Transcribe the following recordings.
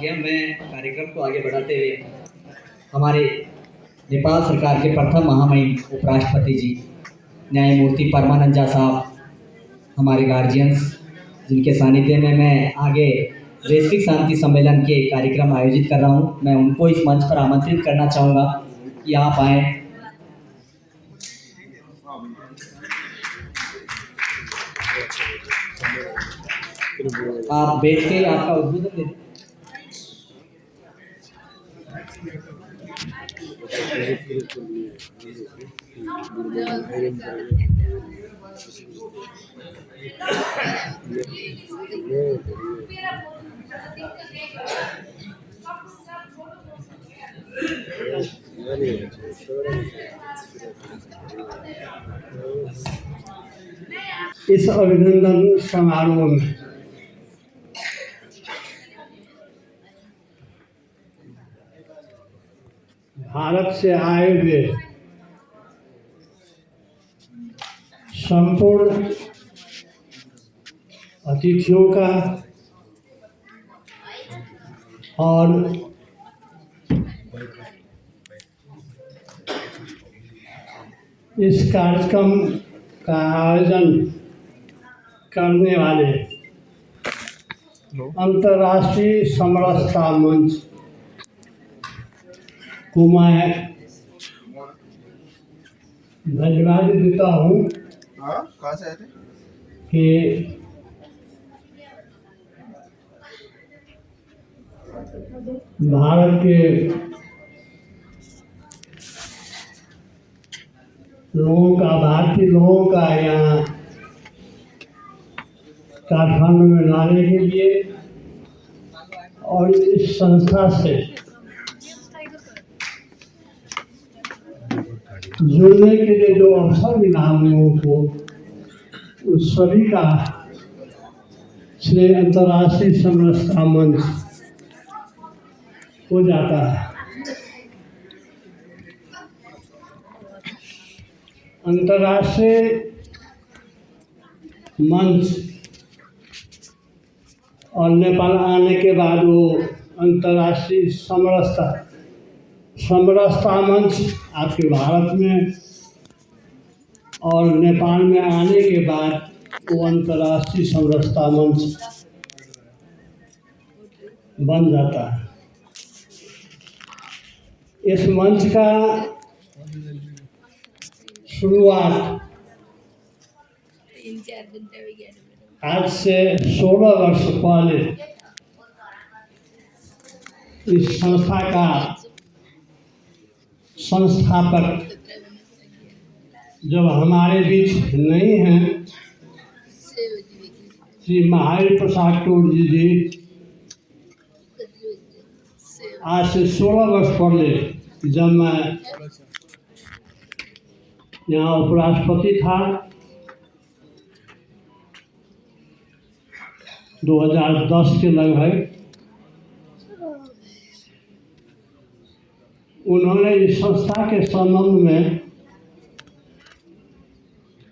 गया। मैं कार्यक्रम को आगे बढ़ाते हुए हमारे नेपाल सरकार के प्रथम महामहिम उपराष्ट्रपति जी न्यायमूर्ति परमानंद झा साहब, हमारे गार्जियंस, जिनके सानिध्य में मैं आगे वैश्विक शांति सम्मेलन के कार्यक्रम आयोजित कर रहा हूं, मैं उनको इस मंच पर आमंत्रित करना चाहूँगा कि आप आएँ। आप बैठ के आपका उद्बोधन दें। इस अभिनंदन समारोह में भारत से आए हुए संपूर्ण अतिथियों का और इस कार्यक्रम का आयोजन करने वाले अंतर्राष्ट्रीय समरसता मंच को मैं धन्यवाद देता हूँ कि भारत के लोगों का, भारतीय लोगों का यहाँ काठमांडू में लाने के लिए और इस संस्था से जुड़ने के लिए जो अवसर मिला हम लोगों को, उस सभी का श्रेय अंतर्राष्ट्रीय समरसता मंच हो जाता है। अंतर्राष्ट्रीय मंच और नेपाल आने के बाद वो अंतर्राष्ट्रीय समरसता मंच आपके भारत में और नेपाल में आने के बाद वो अंतर्राष्ट्रीय समरसता मंच बन जाता है। इस मंच का शुरुआत आज से 16 वर्ष पहले इस संस्था का संस्थापक जब हमारे बीच नहीं हैं, श्री महावीर प्रसाद टोडजी जी, आज से 16 वर्ष पहले जब मैं यहाँ उपराष्ट्रपति था, 2010 के लगभग, उन्होंने इस संस्था के संबंध में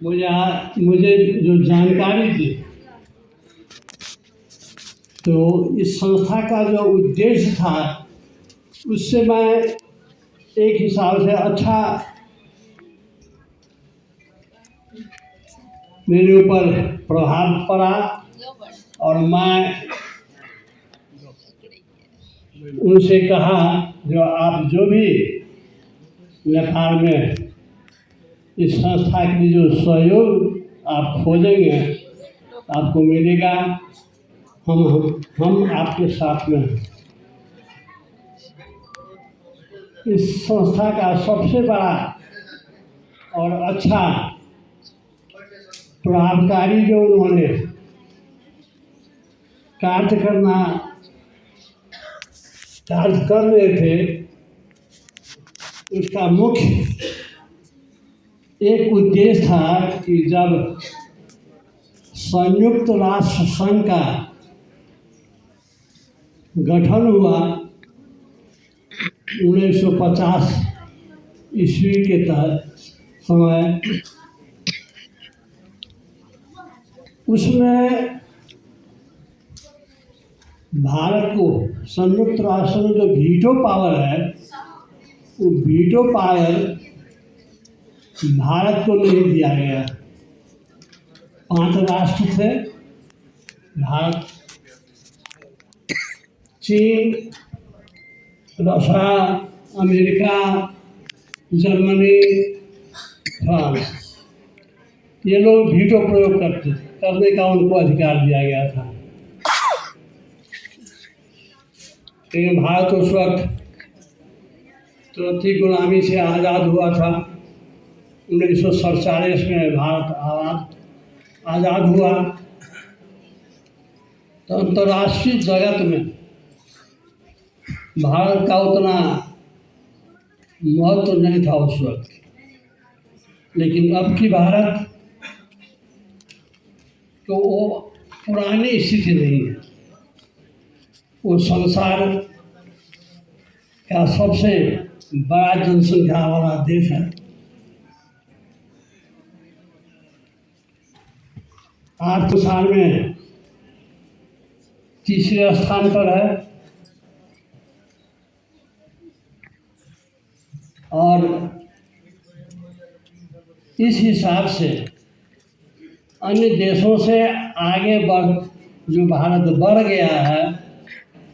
मुझे जो जानकारी दी, तो इस संस्था का जो उद्देश्य था उससे मैं एक हिसाब से अच्छा मेरे ऊपर प्रभाव पड़ा और मैं उनसे कहा जो आप जो भी नेपाल में इस संस्था के लिए जो सहयोग आप खोजेंगे आपको मिलेगा, हम आपके साथ में हैं। इस संस्था का सबसे बड़ा और अच्छा प्रभावकारी जो उन्होंने कार्य कर रहे थे, उसका मुख्य एक उद्देश्य था कि जब संयुक्त राष्ट्र संघ का गठन हुआ 1950 ईस्वी के समय, उसमें भारत को संयुक्त राष्ट्र में जो वीटो पावर है, वो वीटो पावर भारत को नहीं दिया गया। 5 राष्ट्र थे, भारत, चीन, रशिया, अमेरिका, जर्मनी, फ्रांस, ये लोग वीटो प्रयोग करने का उनको अधिकार दिया गया था। लेकिन भारत उस वक्त तुरंती गुलामी से आज़ाद हुआ था। 1947 में भारत आज़ाद हुआ, तो अंतर्राष्ट्रीय जगत में भारत का उतना महत्व नहीं था उस वक्त। लेकिन अब की भारत तो वो पुरानी स्थिति नहीं है। वो संसार का सबसे बड़ा जनसंख्या वाला देश है। 8 साल में तीसरे स्थान पर है, और इस हिसाब से अन्य देशों से आगे जो भारत बढ़ गया है,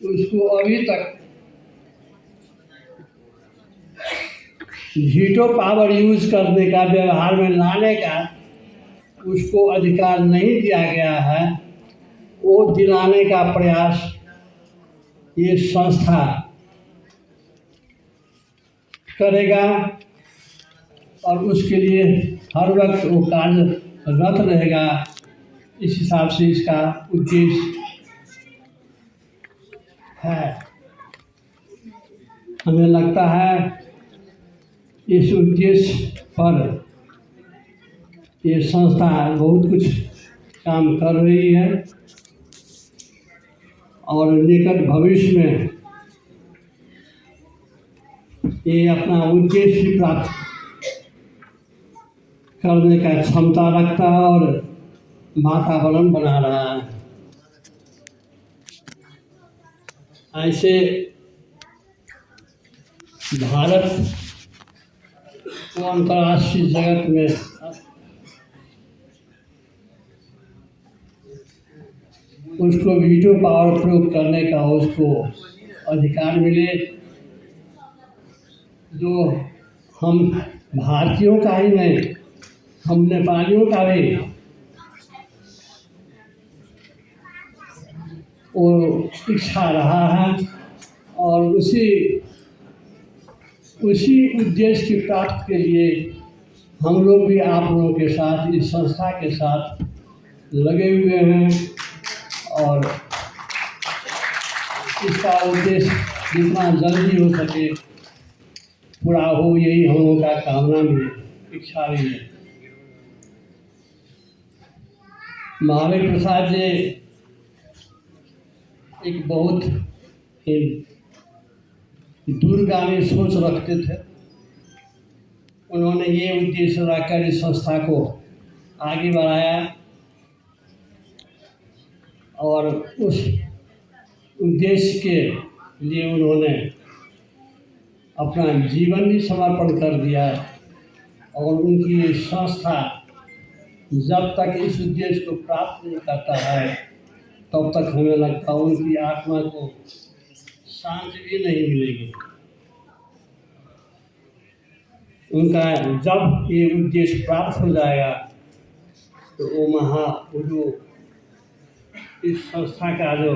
उसको अभी तक वीटो पावर यूज करने का, व्यवहार में लाने का उसको अधिकार नहीं दिया गया है। वो दिलाने का प्रयास ये संस्था करेगा, और उसके लिए हर वक्त वो कार्यरत रहेगा। इस हिसाब से इसका उद्देश्य है। हमें लगता है इस उद्देश्य पर ये संस्था बहुत कुछ काम कर रही है, और निकट भविष्य में ये अपना उद्देश्य भी प्राप्त करने का क्षमता रखता है और वातावरण बना रहा है। ऐसे भारत को अंतर्राष्ट्रीय जगत में उसको वीटो पावर प्रयोग करने का उसको अधिकार मिले, जो हम भारतीयों का ही नहीं, हम नेपालियों का भी वो इच्छा रहा है। और उसी उद्देश्य की प्राप्ति के लिए हम लोग भी आप लोगों के साथ, इस संस्था के साथ लगे हुए हैं, और इसका उद्देश्य जितना जल्दी हो सके पूरा हो, यही हम लोगों का कामना भी है, इच्छा भी है। महावीर प्रसाद जी एक बहुत ही दूरगामी सोच रखते थे। उन्होंने ये उद्देश्य रखकर इस संस्था को आगे बढ़ाया, और उस उद्देश्य के लिए उन्होंने अपना जीवन भी समर्पण कर दिया। और उनकी ये संस्था जब तक इस उद्देश्य को प्राप्त नहीं करता है, तब तक हमें लगता है उनकी आत्मा को शांति भी नहीं मिलेगी। उनका जब ये उद्देश्य प्राप्त हो जाएगा, तो वो जो इस संस्था का जो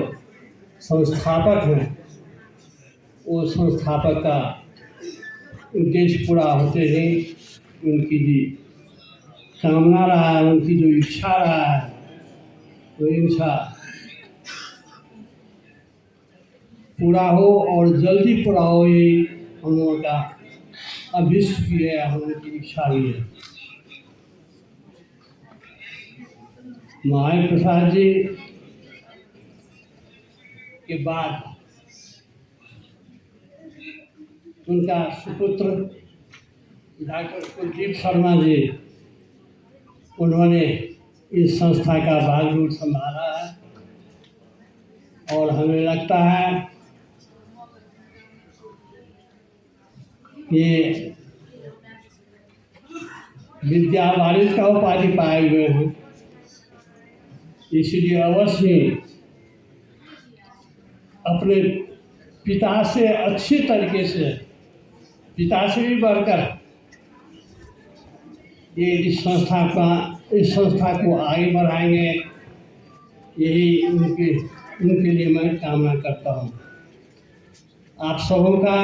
संस्थापक है, वो संस्थापक का उद्देश्य पूरा होते ही उनकी जो कामना रहा है, उनकी जो इच्छा रहा है, वो इच्छा पूरा हो, और जल्दी पूरा हो, ये हम लोगों का अभिष्ट भी है, हम लोगों की इच्छा भी है। महावीर प्रसाद जी के बाद उनका सुपुत्र डॉक्टर कुलदीप शर्मा जी, उन्होंने इस संस्था का बागडोर संभाला है, और हमें लगता है कि विद्या वारिद का उपाधि पाए हुए हैं, इसलिए अवश्य ही अपने पिता से अच्छी तरीके से, पिता से भी बढ़कर ये इस संस्था को आगे बढ़ाएंगे, यही उनके लिए मैं कामना करता हूँ। आप सबों का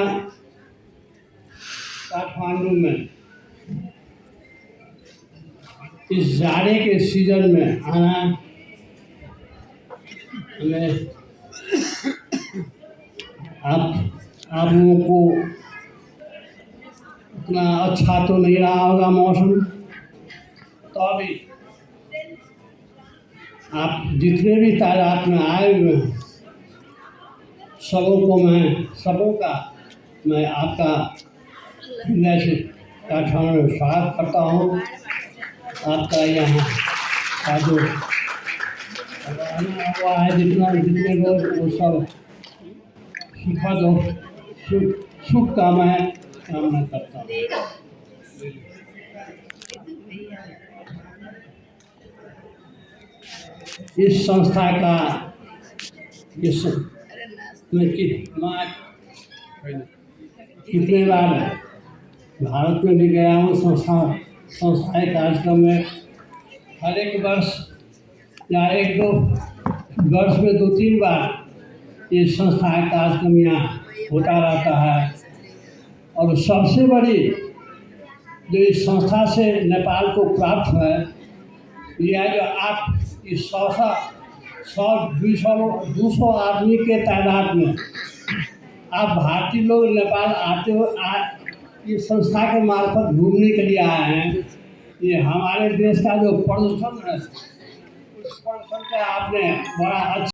काठमांडू में इस जाड़े के सीजन में आना हमें आप लोगों को उतना अच्छा तो नहीं रहा होगा मौसम, तो अभी आप जितने भी तादाद में आए हुए हैं सबों का मैं आपका हृदय से काठमांडू में स्वागत करता हूँ। आपका यहाँ का जो आना हुआ है जितने लोग वो सब सुखद हो, सुख का मैं कामना करता हूँ। इस संस्था का मैं कितने बार भारत में भी गया हूँ संस्थाएं कार्यक्रम में। हर एक वर्ष या एक दो वर्ष में 2-3 बार ये संस्थाएं कार्यक्रम यहाँ होता रहता है। और सबसे बड़ी जो इस संस्था से नेपाल को प्राप्त है यह जो आप इस 100-200 आदमी के तादाद में आप भारतीय लोग नेपाल आते हो इस संस्था के मार्फत घूमने के लिए आए हैं। ये हमारे देश का जो प्रदूषण है उस प्रदूषण का आपने बड़ा अच्छा